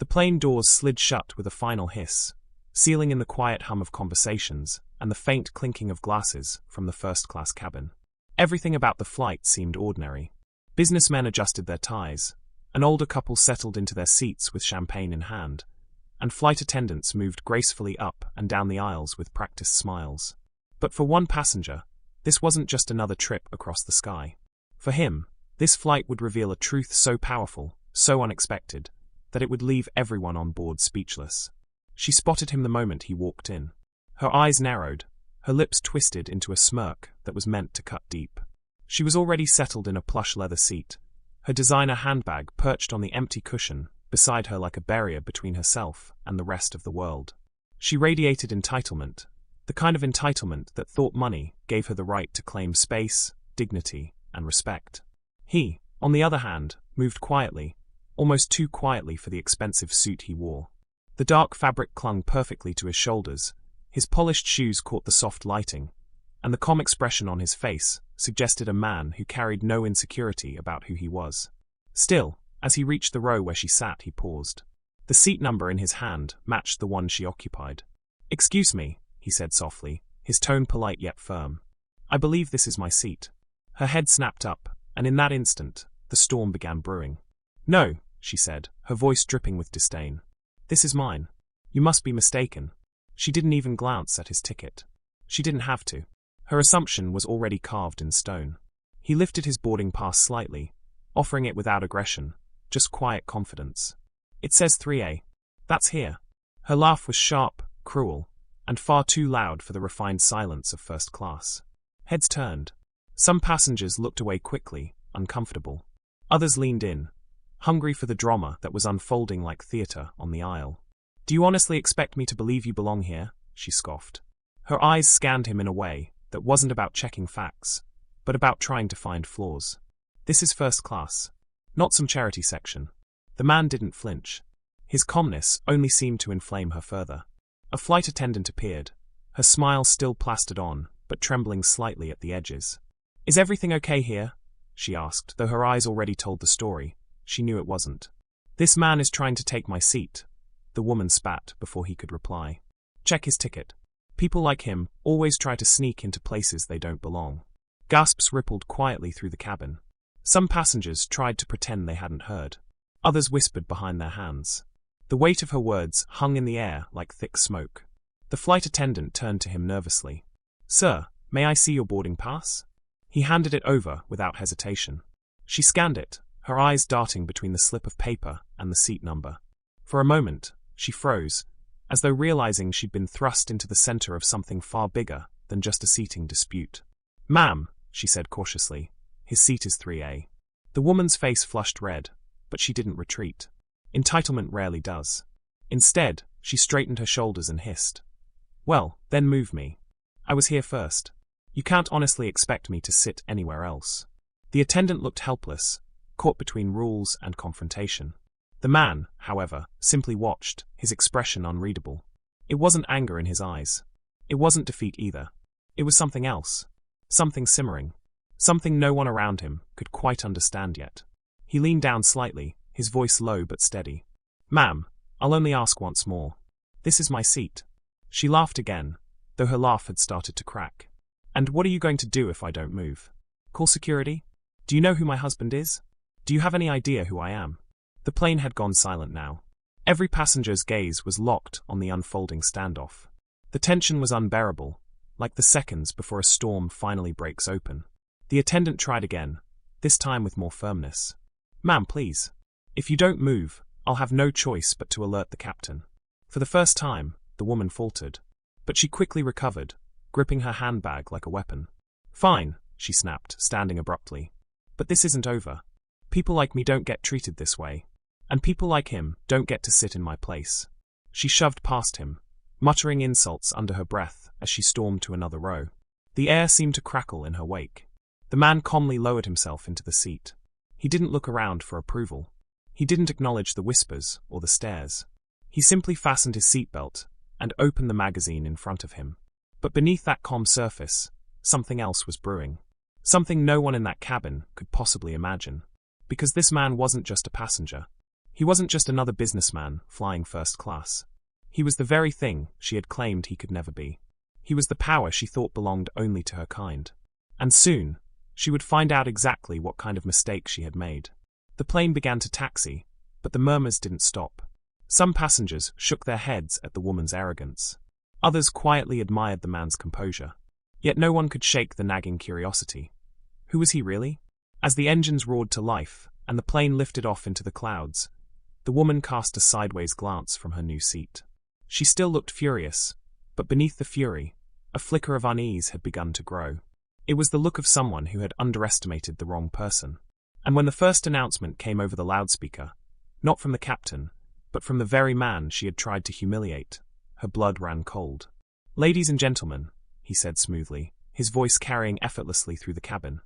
The plane doors slid shut with a final hiss, sealing in the quiet hum of conversations and the faint clinking of glasses from the first-class cabin. Everything about the flight seemed ordinary. Businessmen adjusted their ties, an older couple settled into their seats with champagne in hand, and flight attendants moved gracefully up and down the aisles with practiced smiles. But for one passenger, this wasn't just another trip across the sky. For him, this flight would reveal a truth so powerful, so unexpected, that it would leave everyone on board speechless. She spotted him the moment he walked in. Her eyes narrowed, her lips twisted into a smirk that was meant to cut deep. She was already settled in a plush leather seat, her designer handbag perched on the empty cushion beside her like a barrier between herself and the rest of the world. She radiated entitlement, the kind of entitlement that thought money gave her the right to claim space, dignity, and respect. He, on the other hand, moved quietly, almost too quietly for the expensive suit he wore. The dark fabric clung perfectly to his shoulders, his polished shoes caught the soft lighting, and the calm expression on his face suggested a man who carried no insecurity about who he was. Still, as he reached the row where she sat, he paused. The seat number in his hand matched the one she occupied. "Excuse me," he said softly, his tone polite yet firm. "I believe this is my seat." Her head snapped up, and in that instant, the storm began brewing. "No," she said, her voice dripping with disdain. "This is mine. You must be mistaken." She didn't even glance at his ticket. She didn't have to. Her assumption was already carved in stone. He lifted his boarding pass slightly, offering it without aggression, just quiet confidence. "It says 3A. That's here." Her laugh was sharp, cruel, and far too loud for the refined silence of first class. Heads turned. Some passengers looked away quickly, uncomfortable. Others leaned in, hungry for the drama that was unfolding like theater on the aisle. "Do you honestly expect me to believe you belong here?" she scoffed. Her eyes scanned him in a way that wasn't about checking facts, but about trying to find flaws. "This is first class, not some charity section." The man didn't flinch. His calmness only seemed to inflame her further. A flight attendant appeared, her smile still plastered on, but trembling slightly at the edges. "Is everything okay here?" she asked, though her eyes already told the story. She knew it wasn't. "This man is trying to take my seat," the woman spat before he could reply. "Check his ticket. People like him always try to sneak into places they don't belong." Gasps rippled quietly through the cabin. Some passengers tried to pretend they hadn't heard. Others whispered behind their hands. The weight of her words hung in the air like thick smoke. The flight attendant turned to him nervously. "Sir, may I see your boarding pass?" He handed it over without hesitation. She scanned it, her eyes darting between the slip of paper and the seat number. For a moment, she froze, as though realizing she'd been thrust into the center of something far bigger than just a seating dispute. "Ma'am," she said cautiously, "his seat is 3A. The woman's face flushed red, but she didn't retreat. Entitlement rarely does. Instead, she straightened her shoulders and hissed. "Well, then move me. I was here first. You can't honestly expect me to sit anywhere else." The attendant looked helpless, caught between rules and confrontation. The man, however, simply watched, his expression unreadable. It wasn't anger in his eyes. It wasn't defeat either. It was something else. Something simmering. Something no one around him could quite understand yet. He leaned down slightly, his voice low but steady. "Ma'am, I'll only ask once more. This is my seat." She laughed again, though her laugh had started to crack. "And what are you going to do if I don't move? Call security? Do you know who my husband is? Do you have any idea who I am?" The plane had gone silent now. Every passenger's gaze was locked on the unfolding standoff. The tension was unbearable, like the seconds before a storm finally breaks open. The attendant tried again, this time with more firmness. "Ma'am, please. If you don't move, I'll have no choice but to alert the captain." For the first time, the woman faltered, but she quickly recovered, gripping her handbag like a weapon. "Fine," she snapped, standing abruptly. "But this isn't over. People like me don't get treated this way. And people like him don't get to sit in my place." She shoved past him, muttering insults under her breath as she stormed to another row. The air seemed to crackle in her wake. The man calmly lowered himself into the seat. He didn't look around for approval. He didn't acknowledge the whispers or the stares. He simply fastened his seatbelt and opened the magazine in front of him. But beneath that calm surface, something else was brewing. Something no one in that cabin could possibly imagine. Because this man wasn't just a passenger. He wasn't just another businessman flying first class. He was the very thing she had claimed he could never be. He was the power she thought belonged only to her kind. And soon, she would find out exactly what kind of mistake she had made. The plane began to taxi, but the murmurs didn't stop. Some passengers shook their heads at the woman's arrogance. Others quietly admired the man's composure. Yet no one could shake the nagging curiosity. Who was he really? As the engines roared to life, and the plane lifted off into the clouds, the woman cast a sideways glance from her new seat. She still looked furious, but beneath the fury, a flicker of unease had begun to grow. It was the look of someone who had underestimated the wrong person. And when the first announcement came over the loudspeaker, not from the captain, but from the very man she had tried to humiliate, her blood ran cold. "Ladies and gentlemen," he said smoothly, his voice carrying effortlessly through the cabin,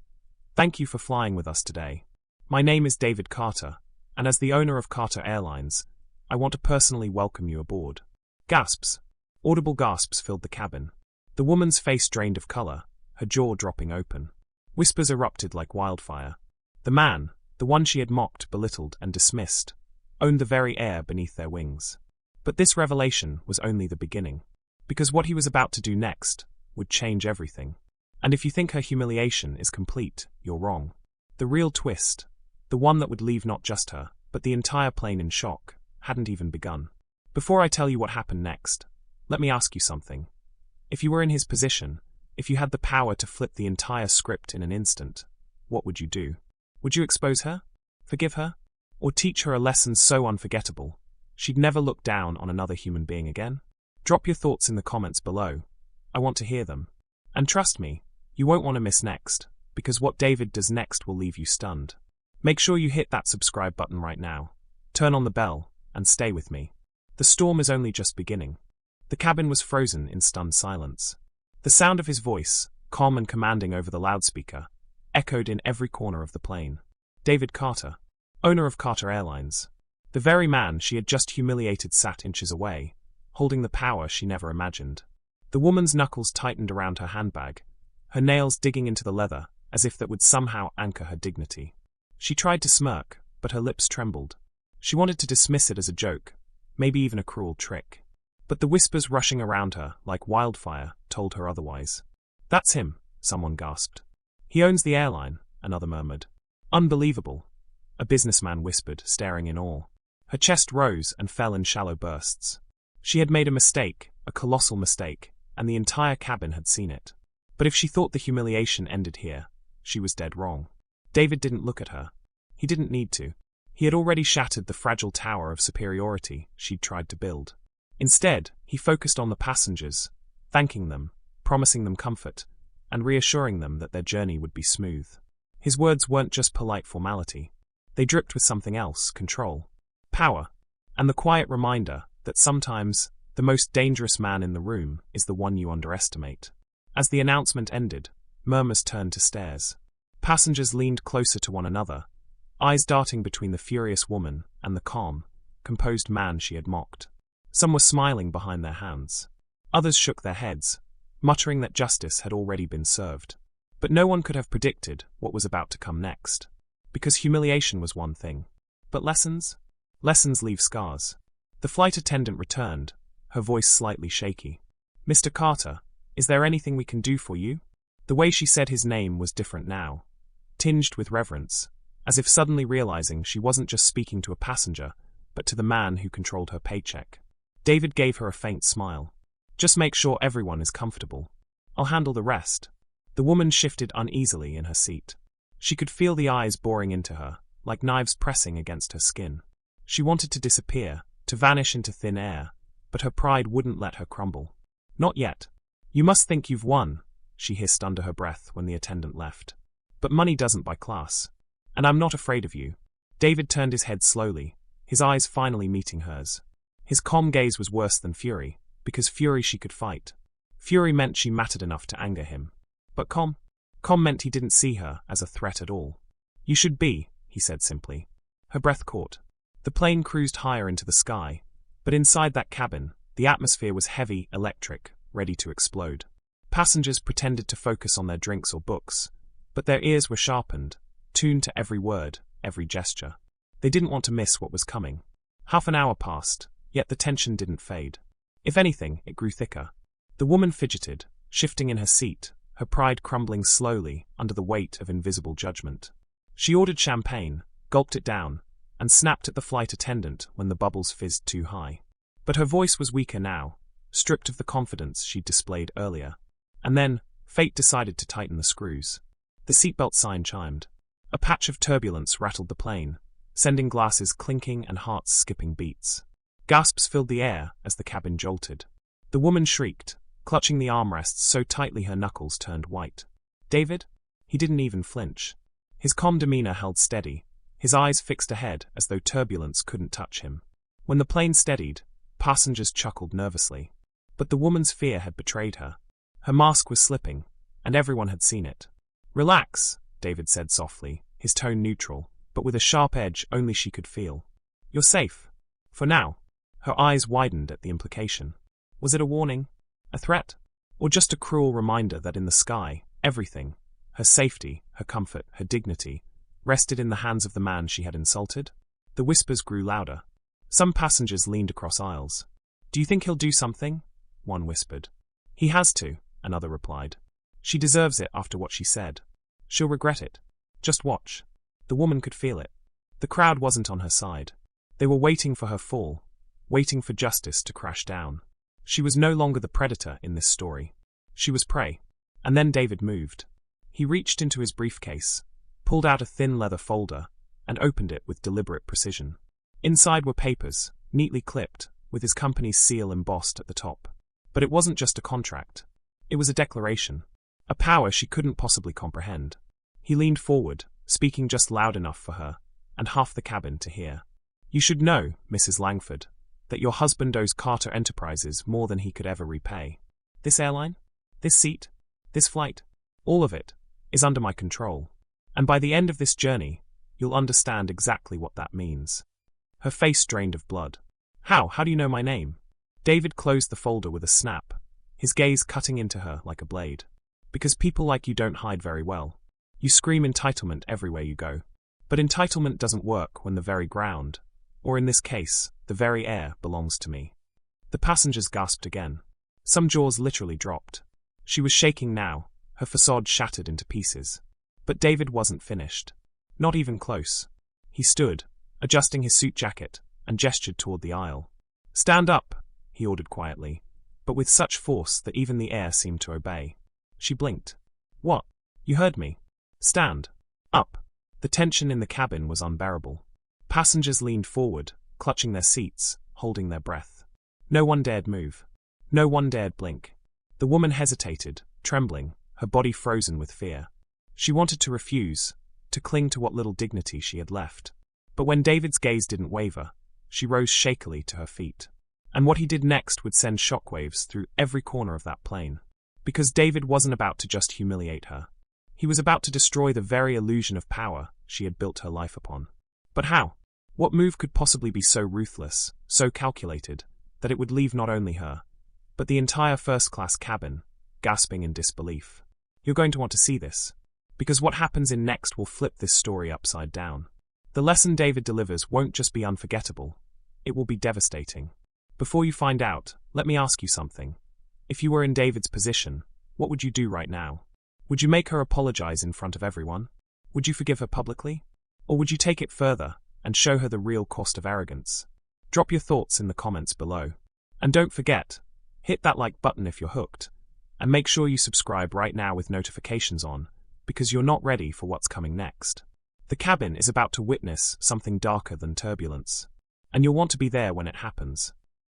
"thank you for flying with us today. My name is David Carter, and as the owner of Carter Airlines, I want to personally welcome you aboard." Gasps. Audible gasps filled the cabin. The woman's face drained of color, her jaw dropping open. Whispers erupted like wildfire. The man, the one she had mocked, belittled, and dismissed, owned the very air beneath their wings. But this revelation was only the beginning. Because what he was about to do next would change everything. And if you think her humiliation is complete, you're wrong. The real twist, the one that would leave not just her, but the entire plane in shock, hadn't even begun. Before I tell you what happened next, let me ask you something. If you were in his position, if you had the power to flip the entire script in an instant, what would you do? Would you expose her? Forgive her? Or teach her a lesson so unforgettable, she'd never look down on another human being again? Drop your thoughts in the comments below. I want to hear them. And trust me, you won't want to miss next, because what David does next will leave you stunned. Make sure you hit that subscribe button right now, turn on the bell, and stay with me. The storm is only just beginning. The cabin was frozen in stunned silence. The sound of his voice, calm and commanding over the loudspeaker, echoed in every corner of the plane. David Carter, owner of Carter Airlines. The very man she had just humiliated sat inches away, holding the power she never imagined. The woman's knuckles tightened around her handbag, her nails digging into the leather as if that would somehow anchor her dignity. She tried to smirk, but her lips trembled. She wanted to dismiss it as a joke, maybe even a cruel trick. But the whispers rushing around her, like wildfire, told her otherwise. "That's him," someone gasped. "He owns the airline," another murmured. "Unbelievable," a businessman whispered, staring in awe. Her chest rose and fell in shallow bursts. She had made a mistake, a colossal mistake, and the entire cabin had seen it. But if she thought the humiliation ended here, she was dead wrong. David didn't look at her. He didn't need to. He had already shattered the fragile tower of superiority she'd tried to build. Instead, he focused on the passengers, thanking them, promising them comfort, and reassuring them that their journey would be smooth. His words weren't just polite formality. They dripped with something else: control, power, and the quiet reminder that sometimes the most dangerous man in the room is the one you underestimate. As the announcement ended, murmurs turned to stares. Passengers leaned closer to one another, eyes darting between the furious woman and the calm, composed man she had mocked. Some were smiling behind their hands. Others shook their heads, muttering that justice had already been served. But no one could have predicted what was about to come next. Because humiliation was one thing. But lessons? Lessons leave scars. The flight attendant returned, her voice slightly shaky. "Mr. Carter, is there anything we can do for you?" The way she said his name was different now, tinged with reverence, as if suddenly realizing she wasn't just speaking to a passenger, but to the man who controlled her paycheck. David gave her a faint smile. "Just make sure everyone is comfortable. I'll handle the rest." The woman shifted uneasily in her seat. She could feel the eyes boring into her, like knives pressing against her skin. She wanted to disappear, to vanish into thin air, but her pride wouldn't let her crumble. "Not yet. You must think you've won," she hissed under her breath when the attendant left. "But money doesn't buy class. And I'm not afraid of you." David turned his head slowly, his eyes finally meeting hers. His calm gaze was worse than fury, because fury she could fight. Fury meant she mattered enough to anger him. But calm meant he didn't see her as a threat at all. "You should be," he said simply. Her breath caught. The plane cruised higher into the sky, but inside that cabin, the atmosphere was heavy, electric, ready to explode. Passengers pretended to focus on their drinks or books, but their ears were sharpened, tuned to every word, every gesture. They didn't want to miss what was coming. Half an hour passed, yet the tension didn't fade. If anything, it grew thicker. The woman fidgeted, shifting in her seat, her pride crumbling slowly under the weight of invisible judgment. She ordered champagne, gulped it down, and snapped at the flight attendant when the bubbles fizzed too high. But her voice was weaker now, stripped of the confidence she'd displayed earlier. And then, fate decided to tighten the screws. The seatbelt sign chimed. A patch of turbulence rattled the plane, sending glasses clinking and hearts skipping beats. Gasps filled the air as the cabin jolted. The woman shrieked, clutching the armrests so tightly her knuckles turned white. David? He didn't even flinch. His calm demeanor held steady, his eyes fixed ahead as though turbulence couldn't touch him. When the plane steadied, passengers chuckled nervously. But the woman's fear had betrayed her. Her mask was slipping, and everyone had seen it. Relax, David said softly, his tone neutral, but with a sharp edge only she could feel. You're safe. For now. Her eyes widened at the implication. Was it a warning? A threat? Or just a cruel reminder that in the sky, everything, her safety, her comfort, her dignity, rested in the hands of the man she had insulted? The whispers grew louder. Some passengers leaned across aisles. Do you think he'll do something? One whispered. He has to, another replied. She deserves it after what she said. She'll regret it. Just watch. The woman could feel it. The crowd wasn't on her side. They were waiting for her fall, waiting for justice to crash down. She was no longer the predator in this story. She was prey. And then David moved. He reached into his briefcase, pulled out a thin leather folder, and opened it with deliberate precision. Inside were papers, neatly clipped, with his company's seal embossed at the top. But it wasn't just a contract. It was a declaration. A power she couldn't possibly comprehend. He leaned forward, speaking just loud enough for her, and half the cabin to hear. You should know, Mrs. Langford, that your husband owes Carter Enterprises more than he could ever repay. This airline, this seat, this flight, all of it, is under my control. And by the end of this journey, you'll understand exactly what that means. Her face drained of blood. How do you know my name? David closed the folder with a snap, his gaze cutting into her like a blade. Because people like you don't hide very well. You scream entitlement everywhere you go. But entitlement doesn't work when the very ground, or in this case, the very air, belongs to me. The passengers gasped again. Some jaws literally dropped. She was shaking now, her facade shattered into pieces. But David wasn't finished. Not even close. He stood, adjusting his suit jacket, and gestured toward the aisle. Stand up, he ordered quietly, but with such force that even the air seemed to obey. She blinked. What? You heard me. Stand. Up. The tension in the cabin was unbearable. Passengers leaned forward, clutching their seats, holding their breath. No one dared move. No one dared blink. The woman hesitated, trembling, her body frozen with fear. She wanted to refuse, to cling to what little dignity she had left. But when David's gaze didn't waver, she rose shakily to her feet. And what he did next would send shockwaves through every corner of that plane. Because David wasn't about to just humiliate her. He was about to destroy the very illusion of power she had built her life upon. But how? What move could possibly be so ruthless, so calculated, that it would leave not only her, but the entire first-class cabin, gasping in disbelief? You're going to want to see this. Because what happens in next will flip this story upside down. The lesson David delivers won't just be unforgettable. It will be devastating. Before you find out, let me ask you something. If you were in David's position, what would you do right now? Would you make her apologize in front of everyone? Would you forgive her publicly? Or would you take it further and show her the real cost of arrogance? Drop your thoughts in the comments below. And don't forget, hit that like button if you're hooked, and make sure you subscribe right now with notifications on, because you're not ready for what's coming next. The cabin is about to witness something darker than turbulence, and you'll want to be there when it happens.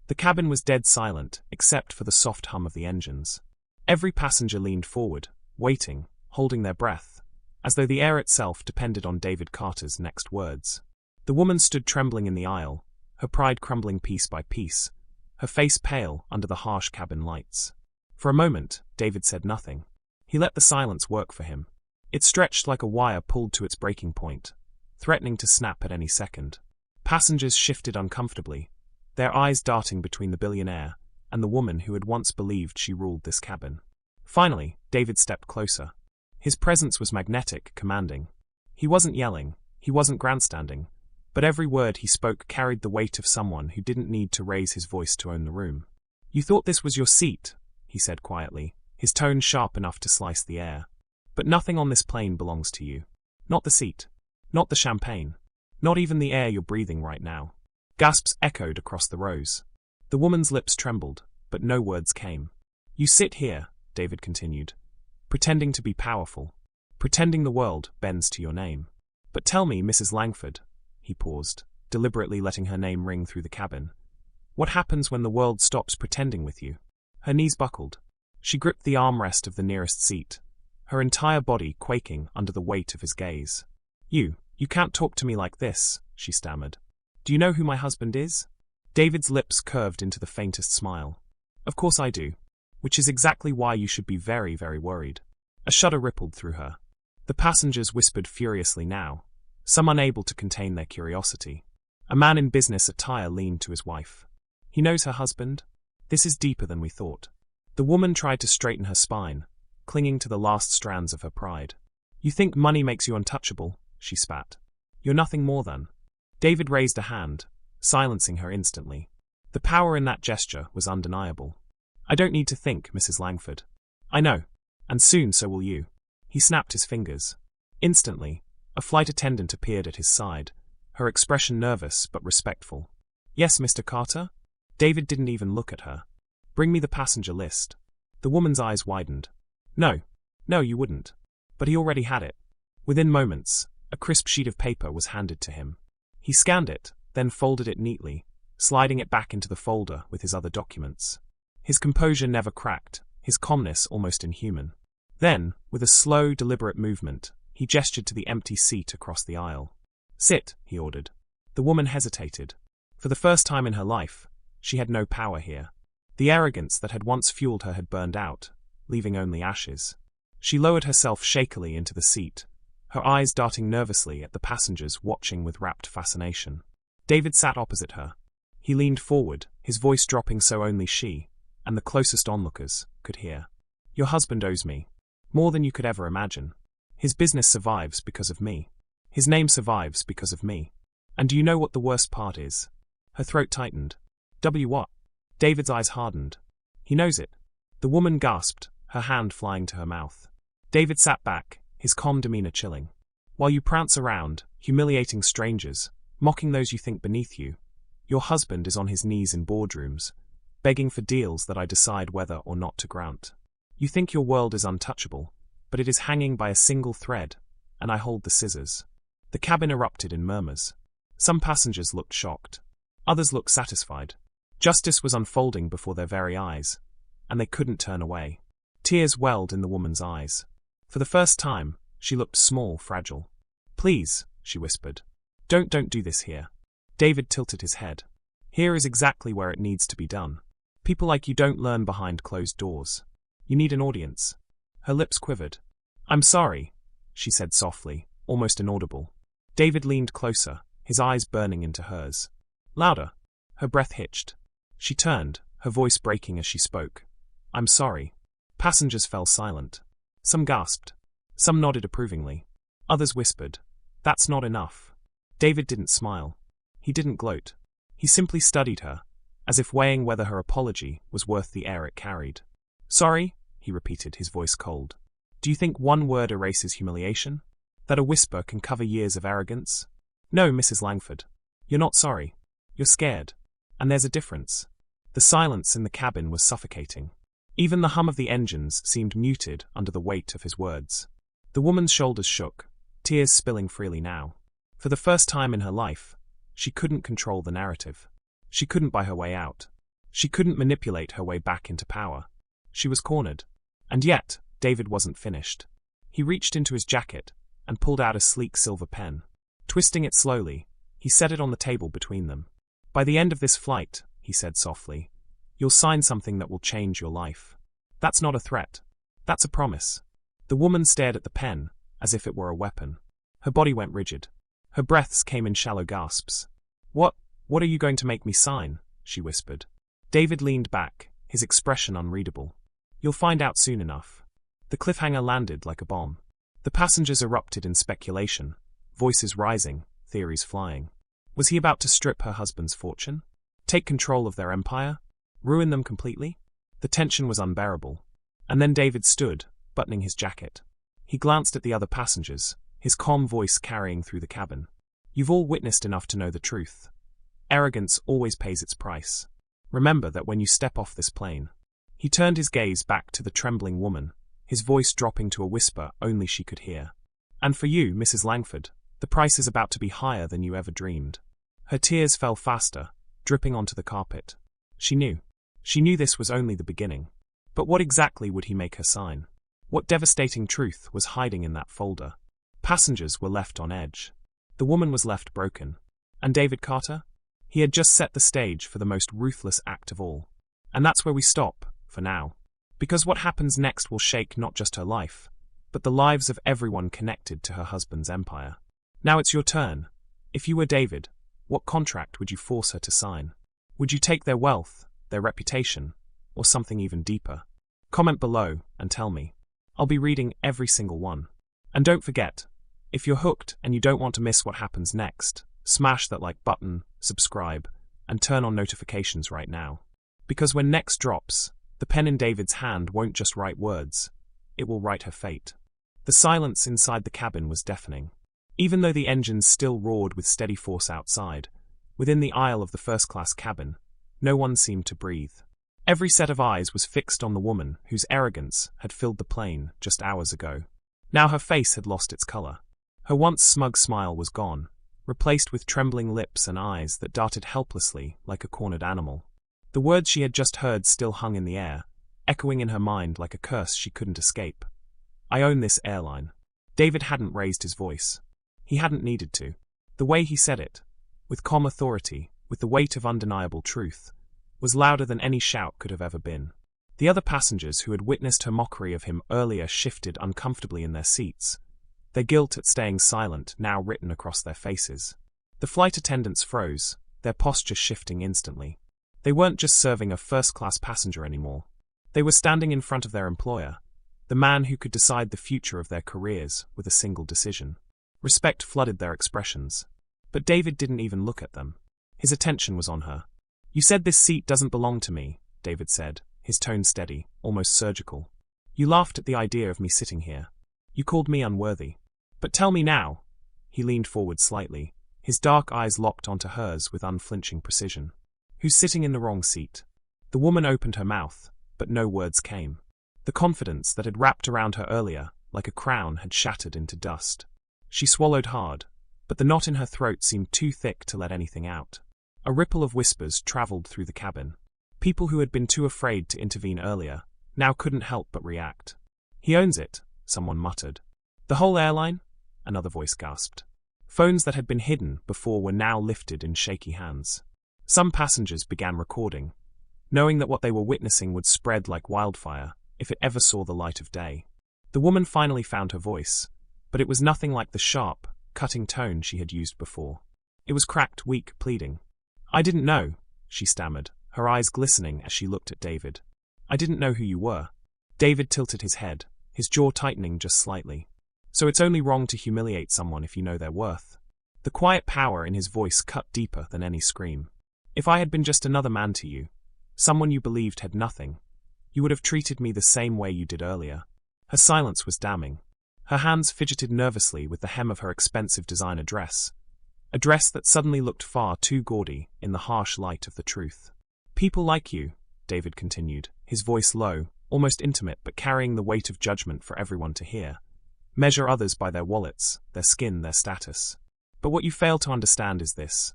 The cabin was dead silent, except for the soft hum of the engines. Every passenger leaned forward, waiting, holding their breath, as though the air itself depended on David Carter's next words. The woman stood trembling in the aisle, her pride crumbling piece by piece, her face pale under the harsh cabin lights. For a moment, David said nothing. He let the silence work for him. It stretched like a wire pulled to its breaking point, threatening to snap at any second. Passengers shifted uncomfortably, their eyes darting between the billionaire and the woman who had once believed she ruled this cabin. Finally, David stepped closer. His presence was magnetic, commanding. He wasn't yelling, he wasn't grandstanding, but every word he spoke carried the weight of someone who didn't need to raise his voice to own the room. "You thought this was your seat," he said quietly, his tone sharp enough to slice the air. "But nothing on this plane belongs to you. Not the seat. Not the champagne. Not even the air you're breathing right now." Gasps echoed across the rows. The woman's lips trembled, but no words came. "You sit here," David continued, "pretending to be powerful, pretending the world bends to your name. But tell me, Mrs. Langford," he paused, deliberately letting her name ring through the cabin, "what happens when the world stops pretending with you?" Her knees buckled. She gripped the armrest of the nearest seat, her entire body quaking under the weight of his gaze. You can't talk to me like this," she stammered. "Do you know who my husband is?" David's lips curved into the faintest smile. "Of course I do. Which is exactly why you should be very, very worried." A shudder rippled through her. The passengers whispered furiously now, some unable to contain their curiosity. A man in business attire leaned to his wife. "He knows her husband? This is deeper than we thought." The woman tried to straighten her spine, clinging to the last strands of her pride. "You think money makes you untouchable?" she spat. "You're nothing more than." David raised a hand, silencing her instantly. The power in that gesture was undeniable. "I don't need to think, Mrs. Langford. I know. And soon so will you." He snapped his fingers. Instantly, a flight attendant appeared at his side, her expression nervous but respectful. "Yes, Mr. Carter?" David didn't even look at her. "Bring me the passenger list." The woman's eyes widened. No, you wouldn't." But he already had it. Within moments, a crisp sheet of paper was handed to him. He scanned it, then folded it neatly, sliding it back into the folder with his other documents. His composure never cracked, his calmness almost inhuman. Then, with a slow, deliberate movement, he gestured to the empty seat across the aisle. "Sit," he ordered. The woman hesitated. For the first time in her life, she had no power here. The arrogance that had once fueled her had burned out, leaving only ashes. She lowered herself shakily into the seat, her eyes darting nervously at the passengers watching with rapt fascination. David sat opposite her. He leaned forward, his voice dropping so only she, and the closest onlookers, could hear. "Your husband owes me. More than you could ever imagine. His business survives because of me. His name survives because of me. And do you know what the worst part is?" Her throat tightened. What?" David's eyes hardened. "He knows it." The woman gasped, her hand flying to her mouth. David sat back, his calm demeanor chilling. "While you prance around, humiliating strangers, mocking those you think beneath you, your husband is on his knees in boardrooms, begging for deals that I decide whether or not to grant. You think your world is untouchable, but it is hanging by a single thread, and I hold the scissors." The cabin erupted in murmurs. Some passengers looked shocked. Others looked satisfied. Justice was unfolding before their very eyes, and they couldn't turn away. Tears welled in the woman's eyes. For the first time, she looked small, fragile. "Please," she whispered. Don't do this here." David tilted his head. "Here is exactly where it needs to be done. People like you don't learn behind closed doors. You need an audience." Her lips quivered. "I'm sorry," she said softly, almost inaudible. David leaned closer, his eyes burning into hers. "Louder." Her breath hitched. She turned, her voice breaking as she spoke. "I'm sorry." Passengers fell silent. Some gasped. Some nodded approvingly. Others whispered, "That's not enough." David didn't smile. He didn't gloat. He simply studied her, as if weighing whether her apology was worth the air it carried. "Sorry?" he repeated, his voice cold. "Do you think one word erases humiliation? That a whisper can cover years of arrogance? No, Mrs. Langford. You're not sorry. You're scared. And there's a difference." The silence in the cabin was suffocating. Even the hum of the engines seemed muted under the weight of his words. The woman's shoulders shook, tears spilling freely now. For the first time in her life, she couldn't control the narrative. She couldn't buy her way out. She couldn't manipulate her way back into power. She was cornered. And yet, David wasn't finished. He reached into his jacket and pulled out a sleek silver pen. Twisting it slowly, he set it on the table between them. "By the end of this flight," he said softly, "you'll sign something that will change your life. That's not a threat. That's a promise." The woman stared at the pen, as if it were a weapon. Her body went rigid. Her breaths came in shallow gasps. What are you going to make me sign?" she whispered. David leaned back, his expression unreadable. "You'll find out soon enough." The cliffhanger landed like a bomb. The passengers erupted in speculation, voices rising, theories flying. Was he about to strip her husband's fortune? Take control of their empire? Ruin them completely? The tension was unbearable. And then David stood, buttoning his jacket. He glanced at the other passengers, his calm voice carrying through the cabin. You've all witnessed enough to know the truth. Arrogance always pays its price. Remember that when you step off this plane. He turned his gaze back to the trembling woman, his voice dropping to a whisper only she could hear. And for you, Mrs. Langford, the price is about to be higher than you ever dreamed. Her tears fell faster, dripping onto the carpet. She knew. She knew this was only the beginning. But what exactly would he make her sign? What devastating truth was hiding in that folder? Passengers were left on edge. The woman was left broken. And David Carter? He had just set the stage for the most ruthless act of all. And that's where we stop, for now. Because what happens next will shake not just her life, but the lives of everyone connected to her husband's empire. Now it's your turn. If you were David, what contract would you force her to sign? Would you take their wealth, their reputation, or something even deeper? Comment below and tell me. I'll be reading every single one. And don't forget, if you're hooked and you don't want to miss what happens next, smash that like button, subscribe, and turn on notifications right now. Because when next drops, the pen in David's hand won't just write words, it will write her fate. The silence inside the cabin was deafening. Even though the engines still roared with steady force outside, within the aisle of the first-class cabin, no one seemed to breathe. Every set of eyes was fixed on the woman whose arrogance had filled the plane just hours ago. Now her face had lost its color. Her once smug smile was gone, replaced with trembling lips and eyes that darted helplessly like a cornered animal. The words she had just heard still hung in the air, echoing in her mind like a curse she couldn't escape. I own this airline. David hadn't raised his voice. He hadn't needed to. The way he said it, with calm authority, with the weight of undeniable truth, was louder than any shout could have ever been. The other passengers who had witnessed her mockery of him earlier shifted uncomfortably in their seats, their guilt at staying silent now written across their faces. The flight attendants froze, their posture shifting instantly. They weren't just serving a first-class passenger anymore. They were standing in front of their employer, the man who could decide the future of their careers with a single decision. Respect flooded their expressions. But David didn't even look at them. His attention was on her. You said this seat doesn't belong to me, David said, his tone steady, almost surgical. You laughed at the idea of me sitting here. You called me unworthy. But tell me now. He leaned forward slightly, his dark eyes locked onto hers with unflinching precision. Who's sitting in the wrong seat? The woman opened her mouth, but no words came. The confidence that had wrapped around her earlier, like a crown, had shattered into dust. She swallowed hard, but the knot in her throat seemed too thick to let anything out. A ripple of whispers traveled through the cabin. People who had been too afraid to intervene earlier, now couldn't help but react. He owns it, someone muttered. The whole airline? Another voice gasped. Phones that had been hidden before were now lifted in shaky hands. Some passengers began recording, knowing that what they were witnessing would spread like wildfire if it ever saw the light of day. The woman finally found her voice, but it was nothing like the sharp, cutting tone she had used before. It was cracked, weak, pleading. I didn't know, she stammered, her eyes glistening as she looked at David. I didn't know who you were. David tilted his head, his jaw tightening just slightly. So it's only wrong to humiliate someone if you know their worth. The quiet power in his voice cut deeper than any scream. If I had been just another man to you, someone you believed had nothing, you would have treated me the same way you did earlier. Her silence was damning. Her hands fidgeted nervously with the hem of her expensive designer dress, a dress that suddenly looked far too gaudy in the harsh light of the truth. People like you, David continued, his voice low, almost intimate but carrying the weight of judgment for everyone to hear, measure others by their wallets, their skin, their status. But what you fail to understand is this.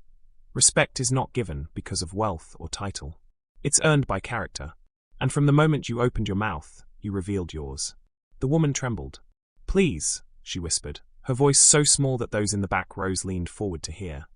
Respect is not given because of wealth or title. It's earned by character. And from the moment you opened your mouth, you revealed yours. The woman trembled. Please, she whispered, her voice so small that those in the back rows leaned forward to hear.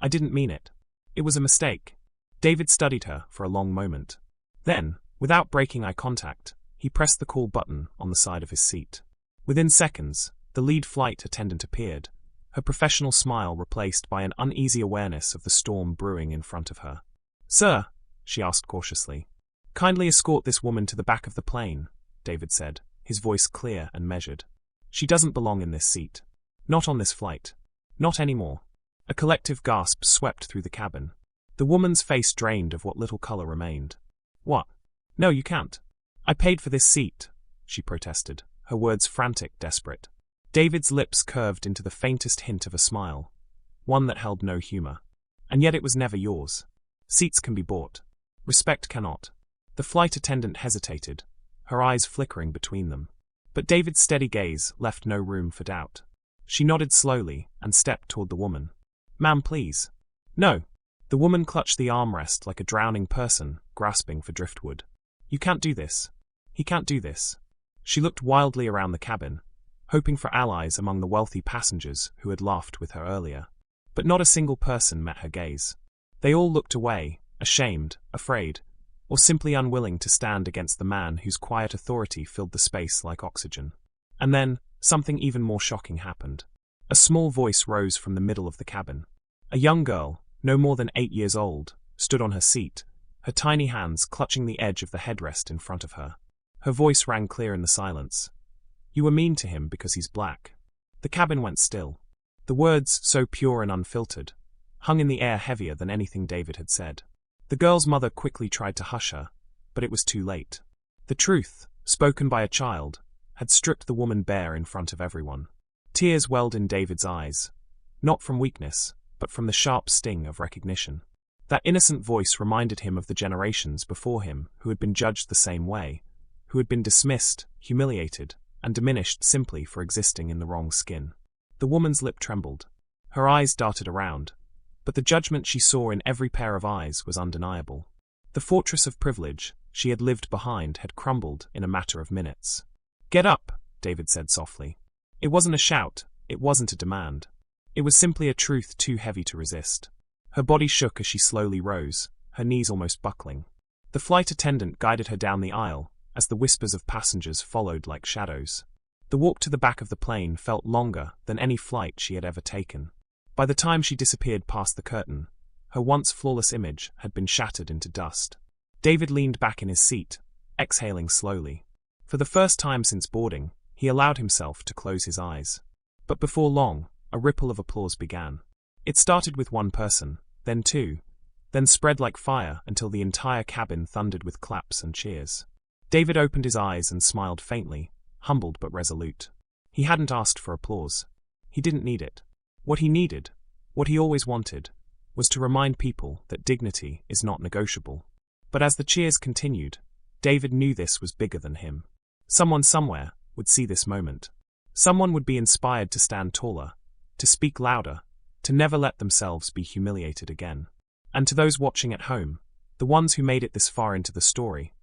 I didn't mean it. It was a mistake. David studied her for a long moment. Then, without breaking eye contact, he pressed the call button on the side of his seat. Within seconds, the lead flight attendant appeared, her professional smile replaced by an uneasy awareness of the storm brewing in front of her. Sir, she asked cautiously. Kindly escort this woman to the back of the plane, David said, his voice clear and measured. She doesn't belong in this seat. Not on this flight. Not anymore. A collective gasp swept through the cabin. The woman's face drained of what little color remained. What? No, you can't. I paid for this seat, she protested, her words frantic, desperate. David's lips curved into the faintest hint of a smile, one that held no humor. And yet it was never yours. Seats can be bought. Respect cannot. The flight attendant hesitated, her eyes flickering between them. But David's steady gaze left no room for doubt. She nodded slowly and stepped toward the woman. Ma'am, please. No. The woman clutched the armrest like a drowning person, grasping for driftwood. You can't do this. He can't do this. She looked wildly around the cabin, hoping for allies among the wealthy passengers who had laughed with her earlier. But not a single person met her gaze. They all looked away, ashamed, afraid, or simply unwilling to stand against the man whose quiet authority filled the space like oxygen. And then, something even more shocking happened. A small voice rose from the middle of the cabin. A young girl, no more than 8 years old, stood on her seat, her tiny hands clutching the edge of the headrest in front of her. Her voice rang clear in the silence. You were mean to him because he's black. The cabin went still. The words, so pure and unfiltered, hung in the air heavier than anything David had said. The girl's mother quickly tried to hush her, but it was too late. The truth, spoken by a child, had stripped the woman bare in front of everyone. Tears welled in David's eyes, not from weakness, but from the sharp sting of recognition. That innocent voice reminded him of the generations before him who had been judged the same way, who had been dismissed, humiliated, and diminished simply for existing in the wrong skin. The woman's lip trembled. Her eyes darted around, but the judgment she saw in every pair of eyes was undeniable. The fortress of privilege she had lived behind had crumbled in a matter of minutes. Get up, David said softly. It wasn't a shout, it wasn't a demand. It was simply a truth too heavy to resist. Her body shook as she slowly rose, her knees almost buckling. The flight attendant guided her down the aisle, as the whispers of passengers followed like shadows. The walk to the back of the plane felt longer than any flight she had ever taken. By the time she disappeared past the curtain, her once flawless image had been shattered into dust. David leaned back in his seat, exhaling slowly. For the first time since boarding, he allowed himself to close his eyes. But before long, a ripple of applause began. It started with one person, then two, then spread like fire until the entire cabin thundered with claps and cheers. David opened his eyes and smiled faintly, humbled but resolute. He hadn't asked for applause. He didn't need it. What he needed, what he always wanted, was to remind people that dignity is not negotiable. But as the cheers continued, David knew this was bigger than him. Someone somewhere would see this moment. Someone would be inspired to stand taller, to speak louder, to never let themselves be humiliated again. And to those watching at home, the ones who made it this far into the story,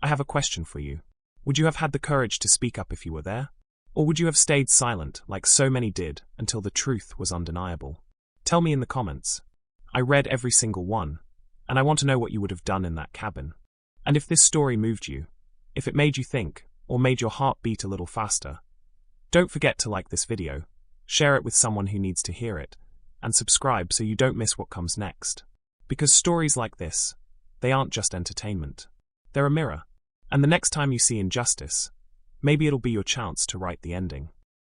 I have a question for you. Would you have had the courage to speak up if you were there? Or would you have stayed silent like so many did until the truth was undeniable? Tell me in the comments. I read every single one, and I want to know what you would have done in that cabin. And if this story moved you, if it made you think, or made your heart beat a little faster, don't forget to like this video, share it with someone who needs to hear it, and subscribe so you don't miss what comes next. Because stories like this, they aren't just entertainment. They're a mirror. And the next time you see injustice, maybe it'll be your chance to write the ending.